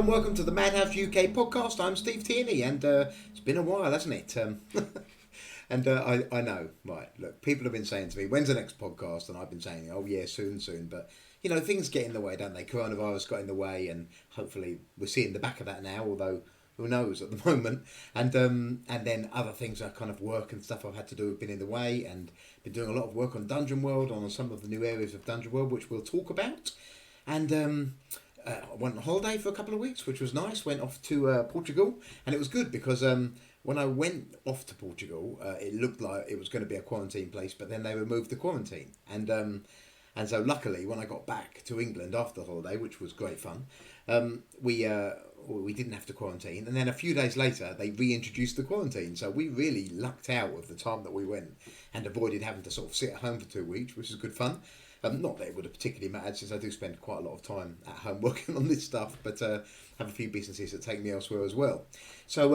and welcome to the Madhouse UK podcast. I'm Steve Tierney, and it's been a while, hasn't it? I know, right, look, people have been saying to me, when's the next podcast? And I've been saying, oh yeah, soon, but, you know, things get in the way, don't they? Coronavirus got in the way, and hopefully we're seeing the back of that now, although who knows at the moment. And then other things, are kind of work and stuff I've had to do have been in the way, and been doing a lot of work on Dungeonworld, on some of the new areas of Dungeonworld, which we'll talk about. And I went on holiday for a couple of weeks, which was nice. Went off to Portugal, and it was good because when I went off to Portugal, it looked like it was going to be a quarantine place, but then they removed the quarantine, and so luckily when I got back to England after the holiday, which was great fun, we didn't have to quarantine, and then a few days later they reintroduced the quarantine, so we really lucked out of the time that we went and avoided having to sort of sit at home for 2 weeks, which is good fun. Not that it would have particularly mattered, since I do spend quite a lot of time at home working on this stuff, but have a few businesses that take me elsewhere as well. So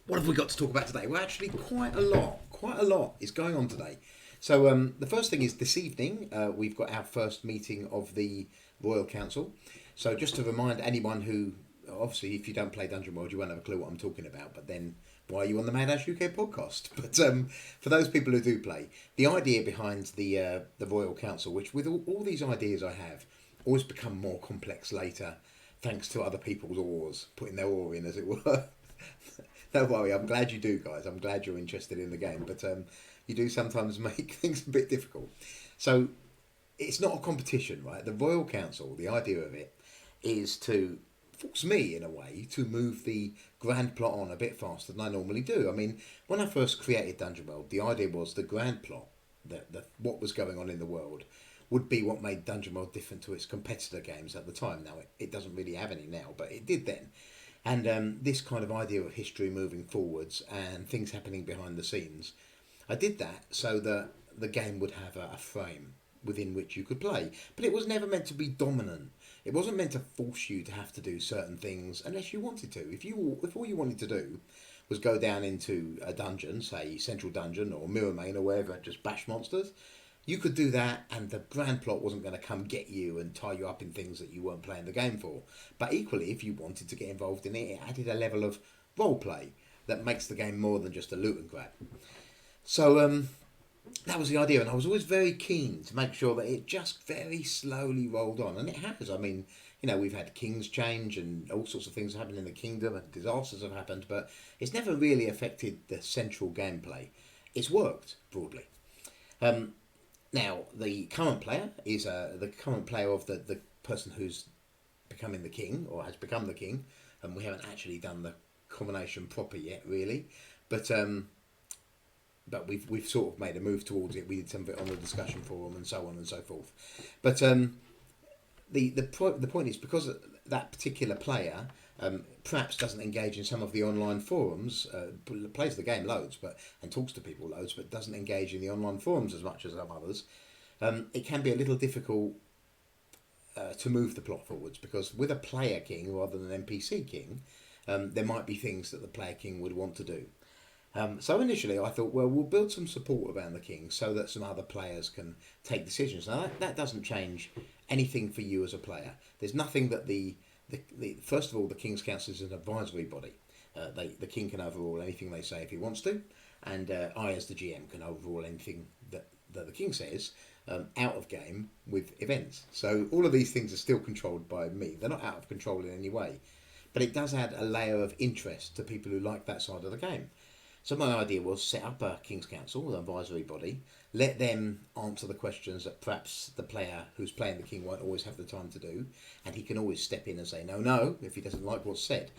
what have we got to talk about today? Well, actually quite a lot is going on today. So the first thing is this evening we've got our first meeting of the Royal Council. So just to remind anyone who, obviously if you don't play Dungeonworld you won't have a clue what I'm talking about, but then why are you on the Madhouse UK podcast? But for those people who do play, the idea behind the Royal Council, which with all these ideas I have, always become more complex later, thanks to other people's oars, putting their oar in, as it were. Don't worry, I'm glad you do, guys. I'm glad you're interested in the game, but you do sometimes make things a bit difficult. So it's not a competition, right? The Royal Council, the idea of it, is to force me, in a way, to move the grand plot on a bit faster than I normally do. I mean, when I first created Dungeonworld, the idea was the grand plot, what was going on in the world, would be what made Dungeonworld different to its competitor games at the time. Now, it doesn't really have any now, but it did then. And this kind of idea of history moving forwards and things happening behind the scenes, I did that so that the game would have a frame within which you could play. But it was never meant to be dominant. It wasn't meant to force you to have to do certain things unless you wanted to. If all you wanted to do was go down into a dungeon, say Central Dungeon or Mirror Main or wherever, just bash monsters, you could do that, and the grand plot wasn't going to come get you and tie you up in things that you weren't playing the game for. But equally, if you wanted to get involved in it, it added a level of role play that makes the game more than just a loot and grab. So that was the idea, and I was always very keen to make sure that it just very slowly rolled on, and it has. I mean, you know, we've had kings change and all sorts of things happen in the kingdom, and disasters have happened, but it's never really affected the central gameplay. It's worked broadly. Now, the current player is the current player of the person who's becoming the king, or has become the king, and we haven't actually done the combination proper yet, really, but we've sort of made a move towards it. We did some of it on the discussion forum and so on and so forth. But the point is, because that particular player perhaps doesn't engage in some of the online forums, plays the game loads and talks to people loads, but doesn't engage in the online forums as much as some others, it can be a little difficult to move the plot forwards, because with a player king rather than an NPC king, there might be things that the player king would want to do. So initially I thought, well, we'll build some support around the king so that some other players can take decisions. Now that doesn't change anything for you as a player. There's nothing that first of all, the King's Council is an advisory body. The king can overrule anything they say if he wants to, and I as the GM can overrule anything that the king says out of game with events. So all of these things are still controlled by me. They're not out of control in any way, but it does add a layer of interest to people who like that side of the game. So my idea was set up a King's Council, an advisory body, let them answer the questions that perhaps the player who's playing the king won't always have the time to do, and he can always step in and say no if he doesn't like what's said.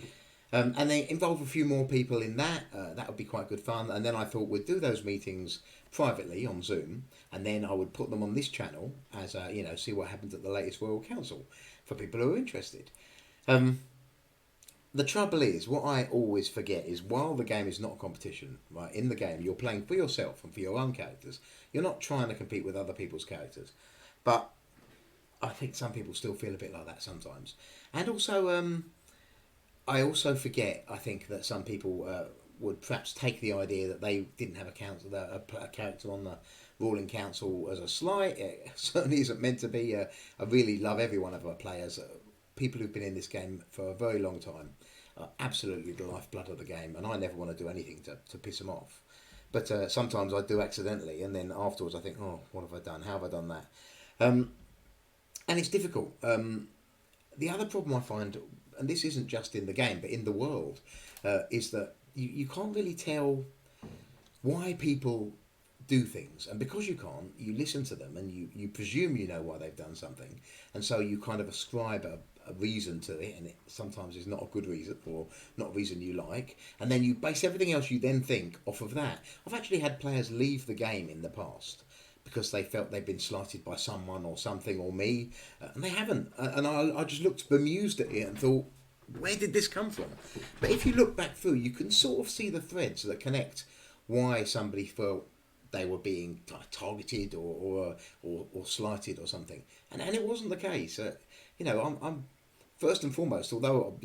And they involve a few more people in that. That would be quite good fun. And then I thought we'd do those meetings privately on Zoom, and then I would put them on this channel as see what happens at the latest Royal Council for people who are interested. The trouble is, what I always forget is, while the game is not a competition, right, in the game you're playing for yourself and for your own characters. You're not trying to compete with other people's characters. But I think some people still feel a bit like that sometimes. And also, I also forget, I think, that some people would perhaps take the idea that they didn't have a character on the ruling council as a slight. It certainly isn't meant to be. I really love every one of our players, people who've been in this game for a very long time are absolutely the lifeblood of the game, and I never want to do anything to piss them off. But sometimes I do accidentally, and then afterwards I think, oh, what have I done? How have I done that? And it's difficult. The other problem I find, and this isn't just in the game, but in the world, is that you can't really tell why people do things. And because you can't, you listen to them and you presume you know why they've done something. And so you kind of ascribe a reason to it, and it sometimes is not a good reason or not a reason you like. And then you base everything else you then think off of that. I've actually had players leave the game in the past because they felt they'd been slighted by someone or something or me, and they haven't. And I just looked bemused at it and thought, where did this come from? But if you look back through, you can sort of see the threads that connect why somebody felt they were being targeted or slighted or something, and it wasn't the case. I'm first and foremost, although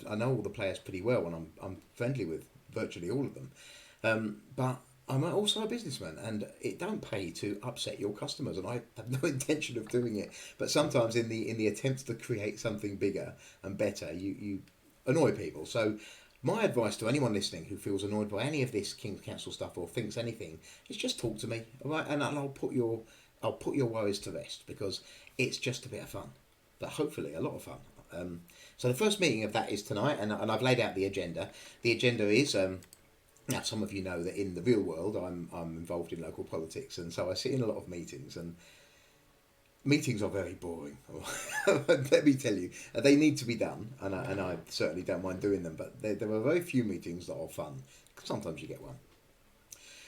I know all the players pretty well and I'm friendly with virtually all of them, but I'm also a businessman, and it don't pay to upset your customers, and I have no intention of doing it. But sometimes, in the attempt to create something bigger and better, you annoy people. So, my advice to anyone listening who feels annoyed by any of this King's Council stuff or thinks anything is just talk to me, all right? And I'll put your worries to rest, because it's just a bit of fun, but hopefully a lot of fun. So the first meeting of that is tonight, and I've laid out the agenda. The agenda is. Now, some of you know that in the real world, I'm involved in local politics, and so I sit in a lot of meetings, and meetings are very boring. Let me tell you, they need to be done, and I certainly don't mind doing them, but there are very few meetings that are fun. Sometimes you get one.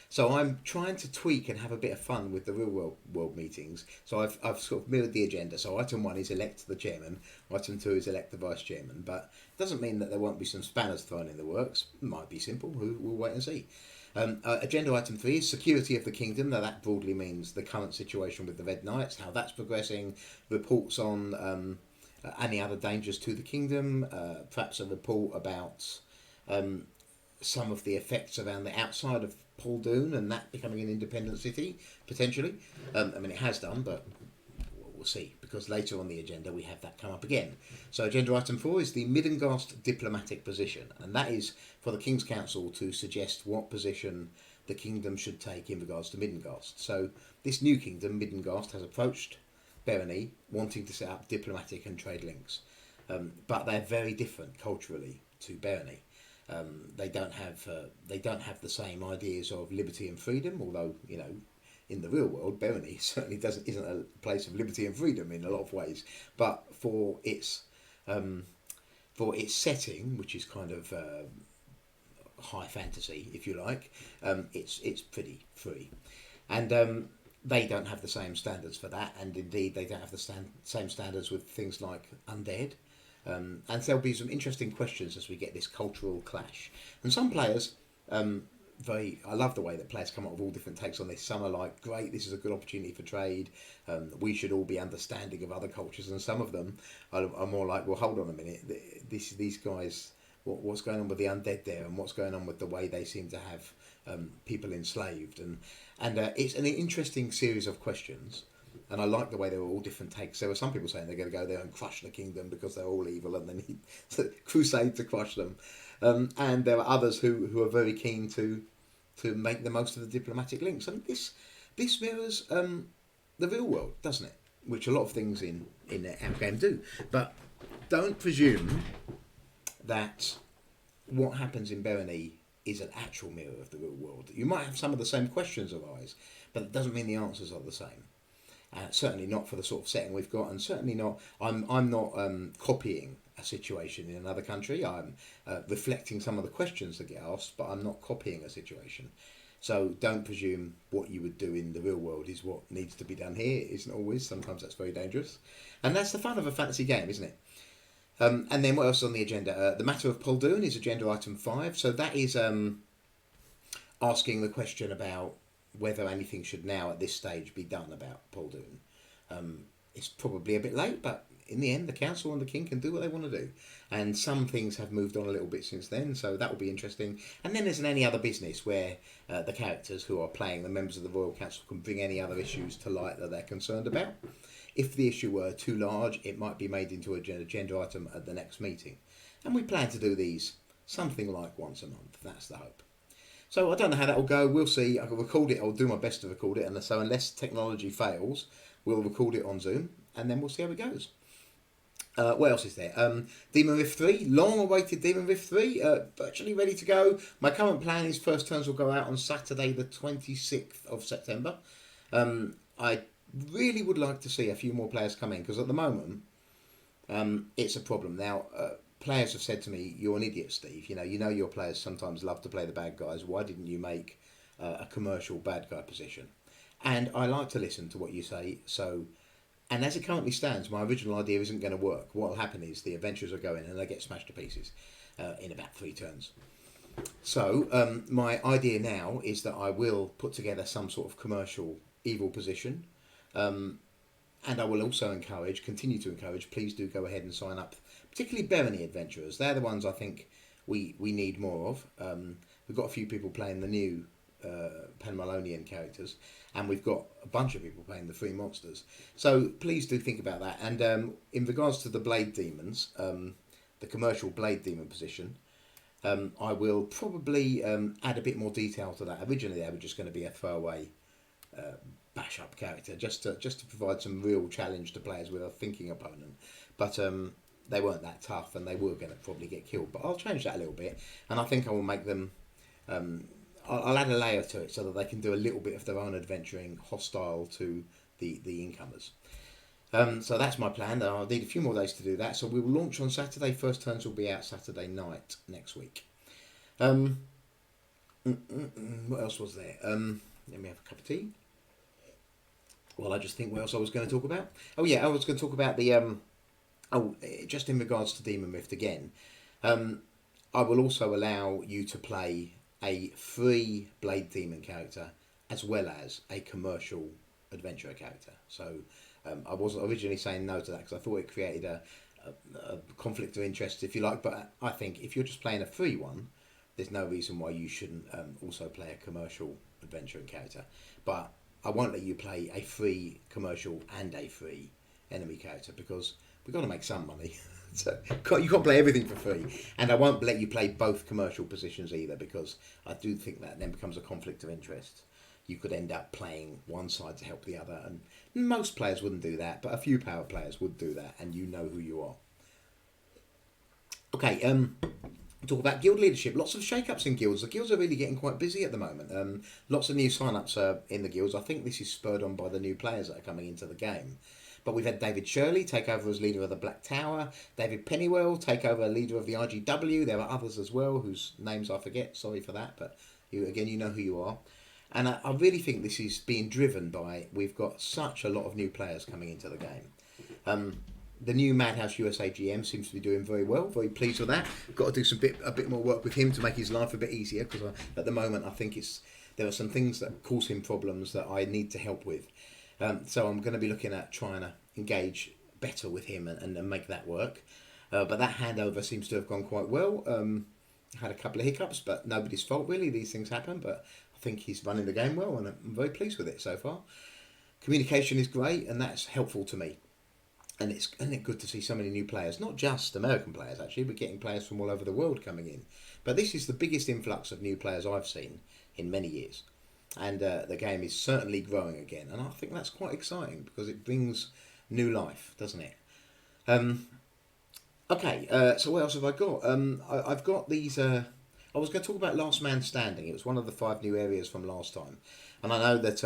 So I'm trying to tweak and have a bit of fun with the real world meetings. So I've sort of mirrored the agenda. So item 1 is elect the chairman. Item 2 is elect the vice chairman. But it doesn't mean that there won't be some spanners thrown in the works. It might be simple. We'll wait and see. Agenda item 3 is security of the kingdom. Now that broadly means the current situation with the Red Knights, how that's progressing, reports on any other dangers to the kingdom, perhaps a report about some of the effects around the outside of Poldoon and that becoming an independent city, potentially. It has done, but we'll see, because later on the agenda we have that come up again. So agenda item 4 is the Middengast diplomatic position, and that is for the King's Council to suggest what position the kingdom should take in regards to Middengast. So this new kingdom, Middengast, has approached Barony wanting to set up diplomatic and trade links, but they're very different culturally to Barony. They don't have the same ideas of liberty and freedom, although in the real world, Barony certainly isn't a place of liberty and freedom in a lot of ways. But for its setting, which is kind of high fantasy, if you like, it's pretty free, and they don't have the same standards for that, and indeed they don't have the same standards with things like undead. And there'll be some interesting questions as we get this cultural clash. And some players, I love the way that players come up with all different takes on this. Some are like, great, this is a good opportunity for trade. We should all be understanding of other cultures. And some of them are more like, well, hold on a minute. These guys, what's going on with the undead there, and what's going on with the way they seem to have people enslaved. And it's an interesting series of questions. And I like the way they were all different takes. There were some people saying they're going to go there and crush the kingdom because they're all evil and they need a crusade to crush them. And there are others who are very keen to make the most of the diplomatic links. And this mirrors the real world, doesn't it? Which a lot of things in our game do. But don't presume that what happens in Barony is an actual mirror of the real world. You might have some of the same questions arise, but it doesn't mean the answers are the same. Certainly not for the sort of setting we've got, and certainly not. I'm not copying a situation in another country. I'm reflecting some of the questions that get asked, but I'm not copying a situation. So don't presume what you would do in the real world is what needs to be done here. It isn't always. Sometimes that's very dangerous, and that's the fun of a fantasy game, isn't it? And then what else on the agenda? The matter of Poldoon is agenda item 5. So that is asking the question about whether anything should now at this stage be done about Poldoon. It's probably a bit late, but in the end the council and the king can do what they want to do, and some things have moved on a little bit since then, so that will be interesting. And then there's any other business where the characters who are playing the members of the Royal Council can bring any other issues to light that they're concerned about. if the issue were too large, it might be made into a agenda item at the next meeting. And we plan to do these something like once a month. That's the hope. So I don't know how that will go. We'll see. I can record it. I'll do my best to record it. And so unless technology fails, we'll record it on Zoom, and then we'll see how it goes. What else is there? Daemonrift 3, long awaited Daemonrift 3, virtually ready to go. My current plan is first turns will go out on Saturday the 26th of September. I really would like to see a few more players come in, because at the moment it's a problem. Now, players have said to me, "You're an idiot, Steve. You know your players sometimes love to play the bad guys. Why didn't you make a commercial bad guy position?" And I like to listen to what you say, so... And as it currently stands, my original idea isn't going to work. What will happen is the adventurers will go in and they get smashed to pieces in about 3 turns. So my idea now is that I will put together some sort of commercial evil position, and I will also continue to encourage, please do go ahead and sign up, particularly Berenie adventurers. They're the ones I think we need more of. We've got a few people playing the new Penmalonian characters, and we've got a bunch of people playing the free monsters, so please do think about that. And in regards to the blade demons, the commercial blade demon position, I will probably add a bit more detail to that. Originally they were just going to be a throwaway bash up character, just to provide some real challenge to players with a thinking opponent, but they weren't that tough and they were going to probably get killed. But I'll change that a little bit, and I think I will make them I'll add a layer to it so that they can do a little bit of their own adventuring hostile to the incomers. So that's my plan. I'll need a few more days to do that. So we will launch on Saturday. First turns will be out Saturday night next week. What else was there? Let me have a cup of tea. Well, I just think what else I was going to talk about. Oh yeah, I was going to talk about the... just in regards to Daemonrift again. I will also allow you to play a free Blade Demon character as well as a commercial adventurer character. So I wasn't originally saying no to that because I thought it created a conflict of interest, if you like, but I think if you're just playing a free one, there's no reason why you shouldn't also play a commercial adventuring character. But I won't let you play a free commercial and a free enemy character because we've got to make some money. So you can't play everything for free, and I won't let you play both commercial positions either because I do think that then becomes a conflict of interest. You could end up playing one side to help the other, and most players wouldn't do that, but a few power players would do that, and you know who you are. Okay, talk about guild leadership. Lots of shake-ups in guilds. The guilds are really getting quite busy at the moment. Lots of new sign-ups in the guilds. I think this is spurred on by the new players that are coming into the game. But we've had David Shirley take over as leader of the Black Tower, David Pennywell take over leader of the IGW. There are others as well whose names I forget, sorry for that, but you know who you are. And I really think this is being driven by, we've got such a lot of new players coming into the game. The new Madhouse USA GM seems to be doing very well, very pleased with that. Got to do a bit more work with him to make his life a bit easier because at the moment I think there are some things that cause him problems that I need to help with. So I'm going to be looking at trying to engage better with him and make that work. But that handover seems to have gone quite well. Had a couple of hiccups, but nobody's fault really. These things happen, but I think he's running the game well and I'm very pleased with it so far. Communication is great and that's helpful to me. And isn't it good to see so many new players, not just American players actually, we're getting players from all over the world coming in. But this is the biggest influx of new players I've seen in many years. And the game is certainly growing again, and I think that's quite exciting because it brings new life, doesn't it? Okay, so what else have I got? I've got these... I was going to talk about Last Man Standing. It was one of the 5 new areas from last time. And I know that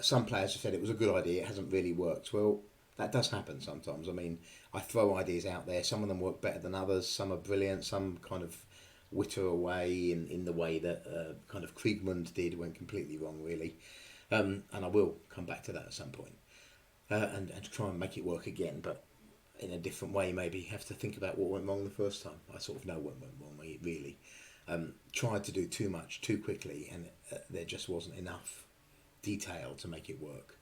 some players have said it was a good idea, it hasn't really worked. Well, that does happen sometimes. I mean, I throw ideas out there, some of them work better than others, some are brilliant, some kind of witter away in the way that kind of Kriegmund did, went completely wrong really. And I will come back to that at some point and try and make it work again, but in a different way maybe. Have to think about what went wrong the first time. I sort of know what went wrong really. Tried to do too much too quickly and there just wasn't enough detail to make it work.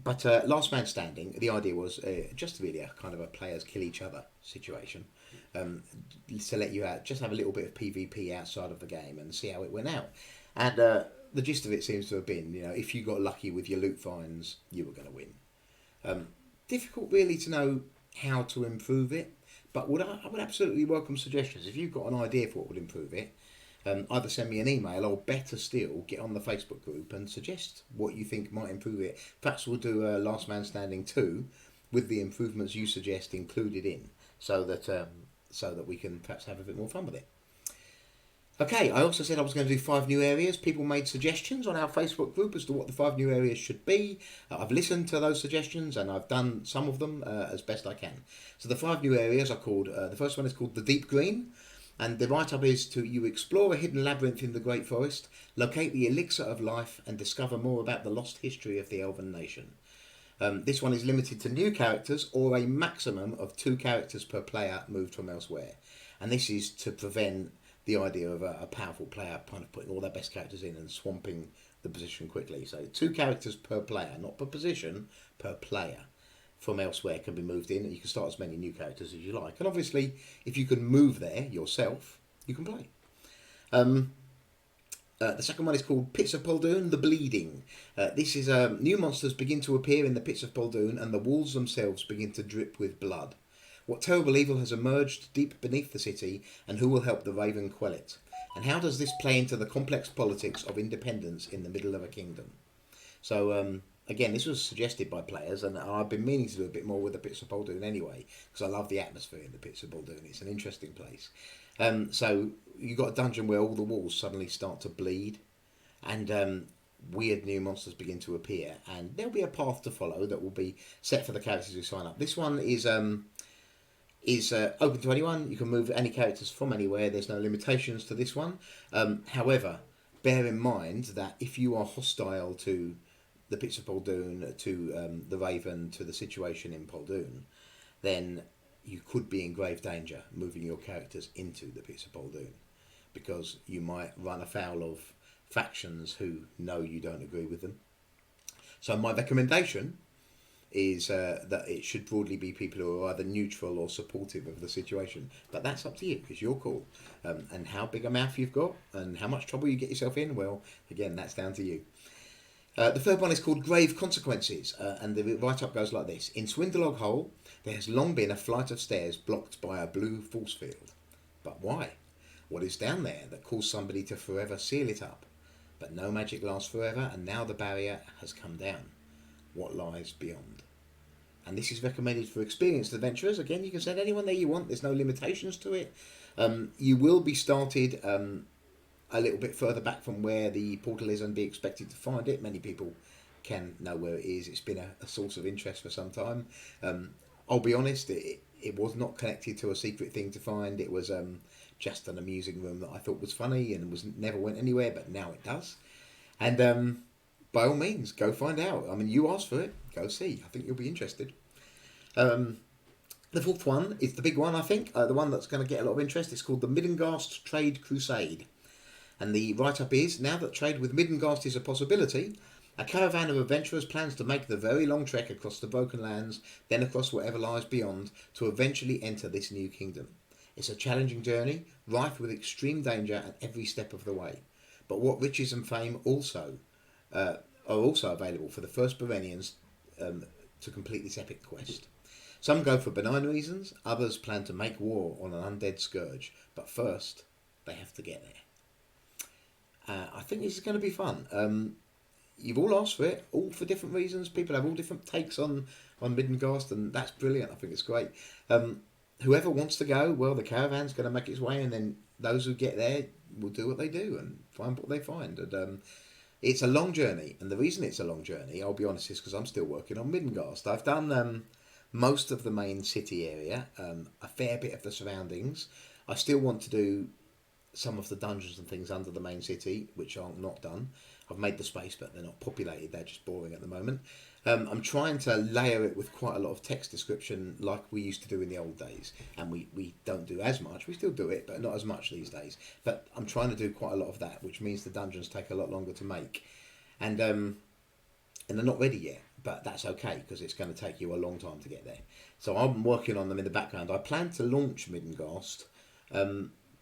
But Last Man Standing, the idea was just really a kind of a players kill each other situation. To let you out, just have a little bit of PvP outside of the game and see how it went out. And the gist of it seems to have been, if you got lucky with your loot finds, you were going to win. Difficult really to know how to improve it, but I would absolutely welcome suggestions. If you've got an idea for what would improve it, either send me an email or better still, get on the Facebook group and suggest what you think might improve it. Perhaps we'll do a Last Man Standing 2 with the improvements you suggest included in, so that we can perhaps have a bit more fun with it. Okay, I also said I was going to do 5 new areas. People made suggestions on our Facebook group as to what the 5 new areas should be. I've listened to those suggestions and I've done some of them as best I can. So the 5 new areas are called, the first one is called the Deep Green. And the write-up is to you explore a hidden labyrinth in the Great Forest, locate the elixir of life and discover more about the lost history of the Elven nation. This one is limited to new characters or a maximum of 2 characters per player moved from elsewhere. And this is to prevent the idea of a powerful player kind of putting all their best characters in and swamping the position quickly. So 2 characters per player, not per position, per player from elsewhere can be moved in. You can start as many new characters as you like. And obviously, if you can move there yourself, you can play. The second one is called Pits of Poldoon, the Bleeding. This is new monsters begin to appear in the Pits of Poldoon and the walls themselves begin to drip with blood. What terrible evil has emerged deep beneath the city, and who will help the Raven quell it? And how does this play into the complex politics of independence in the middle of a kingdom? So, again, this was suggested by players, and I've been meaning to do a bit more with the Pits of Poldoon anyway, because I love the atmosphere in the Pits of Poldoon. It's an interesting place. So, you've got a dungeon where all the walls suddenly start to bleed, and weird new monsters begin to appear, and there'll be a path to follow that will be set for the characters who sign up. This one is open to anyone. You can move any characters from anywhere. There's no limitations to this one. However, bear in mind that if you are hostile to the Pits of Poldoon, to the Raven, to the situation in Poldoon, then you could be in grave danger moving your characters into the Pits of Poldoon, because you might run afoul of factions who know you don't agree with them. So my recommendation is that it should broadly be people who are either neutral or supportive of the situation. But that's up to you, it's your call. And how big a mouth you've got and how much trouble you get yourself in, well, again, that's down to you. The third one is called Grave Consequences, and the write-up goes like this. In Swindlelog Hole, there has long been a flight of stairs blocked by a blue force field. But why? What is down there that caused somebody to forever seal it up? But no magic lasts forever, and now the barrier has come down. What lies beyond? And this is recommended for experienced adventurers. Again, you can send anyone there you want. There's no limitations to it. You will be started a little bit further back from where the portal is and be expected to find it. Many people can know where it is. It's been a source of interest for some time. I'll be honest, it was not connected to a secret thing to find. It was just an amusing room that I thought was funny and never went anywhere, but now it does. And by all means, go find out. I mean, you asked for it. Go see. I think you'll be interested. The fourth one is the big one, I think. The one that's going to get a lot of interest. It's called the Middengast Trade Crusade. And the write-up is, now that trade with Middengast is a possibility, a caravan of adventurers plans to make the very long trek across the Broken Lands, then across whatever lies beyond, to eventually enter this new kingdom. It's a challenging journey, rife with extreme danger at every step of the way. But what riches and fame are also available for the first Berenians to complete this epic quest. Some go for benign reasons, others plan to make war on an undead scourge, but first they have to get there. I think this is going to be fun. You've all asked for it, all for different reasons. People have all different takes on Middengast, and that's brilliant. I think it's great. Whoever wants to go, well, the caravan's going to make its way, and then those who get there will do what they do and find what they find. And it's a long journey, and the reason it's a long journey, I'll be honest, is because I'm still working on Middengast. I've done most of the main city area, a fair bit of the surroundings. I still want to do some of the dungeons and things under the main city, which are not done. I've made the space, but they're not populated. They're just boring at the moment. I'm trying to layer it with quite a lot of text description like we used to do in the old days. And we don't do as much. We still do it, but not as much these days. But I'm trying to do quite a lot of that, which means the dungeons take a lot longer to make. And they're not ready yet. But that's okay, because it's going to take you a long time to get there. So I'm working on them in the background. I plan to launch Middengast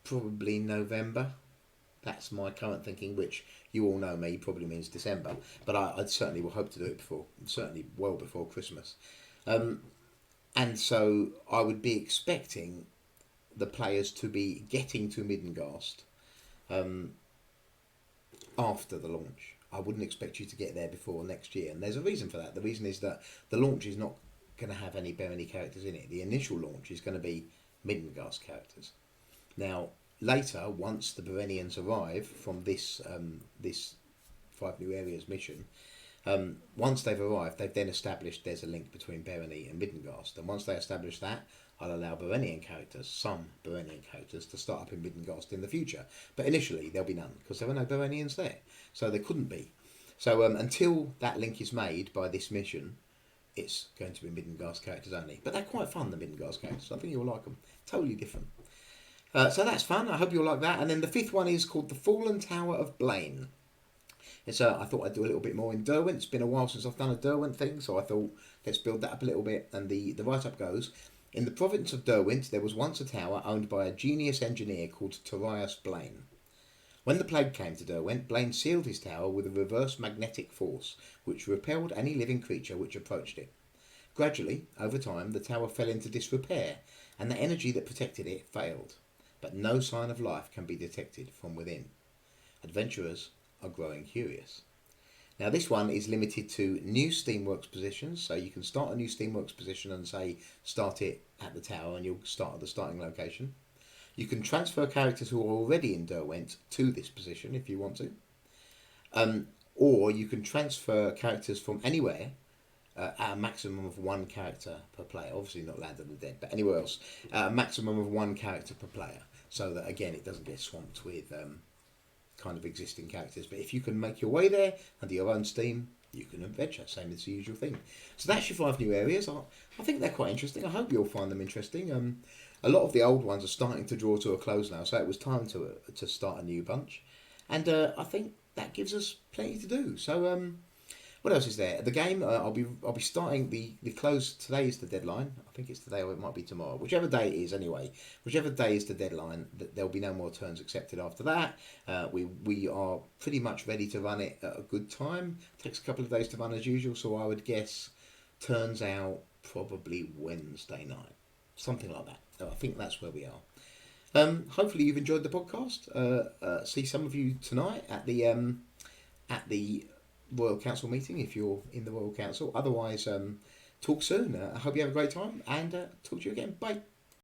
probably November. That's my current thinking, which you all know me probably means December, but I certainly will hope to do it before, certainly well before Christmas. Um, and so I would be expecting the players to be getting to Middengast um, after the launch. I wouldn't expect you to get there before next year, and there's a reason for that. The reason is that the launch is not going to have any Bereni characters in it. The initial launch is going to be Middengast characters. Now, later, once the Berenians arrive from this 5 New Areas mission, once they've arrived, they've then established there's a link between Bereni and Middengast. And once they establish that, I'll allow Berenian characters, some Berenian characters, to start up in Middengast in the future. But initially, there'll be none, because there are no Berenians there. So there couldn't be. So until that link is made by this mission, it's going to be Middengast characters only. But they're quite fun, the Middengast characters. I think you'll like them. Totally different. So that's fun. I hope you'll like that. And then the fifth one is called The Fallen Tower of Bane. It's I thought I'd do a little bit more in Derwent. It's been a while since I've done a Derwent thing, so I thought let's build that up a little bit. And the write-up goes, in the province of Derwent, there was once a tower owned by a genius engineer called Torias Blaine. When the plague came to Derwent, Blaine sealed his tower with a reverse magnetic force, which repelled any living creature which approached it. Gradually, over time, the tower fell into disrepair, and the energy that protected it failed. But no sign of life can be detected from within. Adventurers are growing curious. Now this one is limited to new Steamworks positions, so you can start a new Steamworks position and say start it at the tower and you'll start at the starting location. You can transfer characters who are already in Derwent to this position if you want to. Or you can transfer characters from anywhere at a maximum of one character per player. Obviously not Land of the Dead, but anywhere else. A maximum of one character per player, so that again it doesn't get swamped with kind of existing characters. But if you can make your way there under your own steam, you can adventure, same as the usual thing. So that's your 5 New Areas. I think they're quite interesting. I hope you'll find them interesting. A lot of the old ones are starting to draw to a close now, so it was time to start a new bunch. And I think that gives us plenty to do. So what else is there? The game, I'll be starting the close. Today is the deadline. I think it's today or it might be tomorrow. Whichever day it is anyway. Whichever day is the deadline, there'll be no more turns accepted after that. We are pretty much ready to run it at a good time. Takes a couple of days to run as usual, so I would guess turns out probably Wednesday night. Something like that. I think that's where we are. Hopefully you've enjoyed the podcast. See some of you tonight at the Royal Council meeting if you're in the Royal Council. Otherwise, talk soon. I hope you have a great time and talk to you again. Bye.